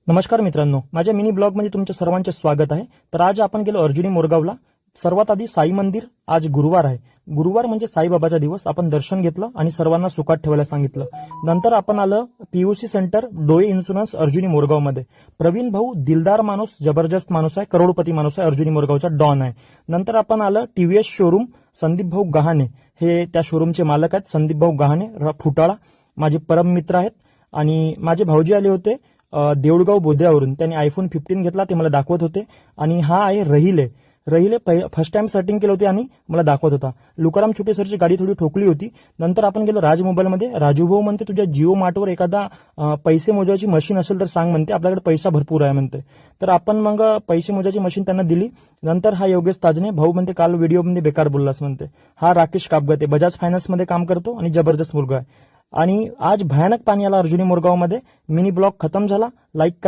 नमस्कार मित्रांनो, माझ्या मिनी ब्लॉगमध्ये तुमच्या सर्वांचे स्वागत आहे. तर आज आपण गेलो अर्जुनी मोरगावला. सर्वात आधी साई मंदिर. आज गुरुवार आहे. गुरुवार म्हणजे साईबाबाचा दिवस. आपण दर्शन घेतलं आणि सर्वांना सुखात ठेवायला सांगितलं. नंतर आपण आलं पीयूसी सेंटर डोळे इन्शुरन्स अर्जुनी मोरगावमध्ये. प्रवीण भाऊ दिलदार माणूस, जबरदस्त माणूस आहे, करोडपती माणूस आहे, अर्जुनी मोरगावचा डॉन आहे. नंतर आपण आलं टीव्हीएस शोरूम. संदीप भाऊ गहाणे हे त्या शोरूमचे मालक आहेत. संदीप भाऊ गहाणे फुटाळा माझे परम मित्र आहेत. आणि माझे भाऊजी आले होते देऊळगाव बोध्यावरून. त्यांनी आयफोन 15 घेतला, ते मला दाखवत होते. आणि हा आहे रहिले. फर्स्ट टाइम सेटिंग केलं होते आणि मला दाखवत होता. लुकाराम छुटे सरची गाडी थोडी ठोकली होती. नंतर आपण गेलो राज मोबाईलमध्ये. राजू भाऊ म्हणते तुझ्या जिओ मार्टवर एखादा पैसे मोजायची मशीन असेल तर सांग म्हणते, आपल्याकडे पैसा भरपूर आहे म्हणते. तर आपण मग पैसे मोजायची मशीन त्यांना दिली. नंतर हा योगेश ताजने भाऊ म्हणते काल व्हिडिओमध्ये बेकार बोललास म्हणते. हा राकेश कापगते बजाज फायनान्समध्ये काम करतो आणि जबरदस्त मुलगा आहे. आणि आज भयानक पाणी आला अर्जुनी मोरगावमध्ये. मिनी ब्लॉग खतम झाला. लाईक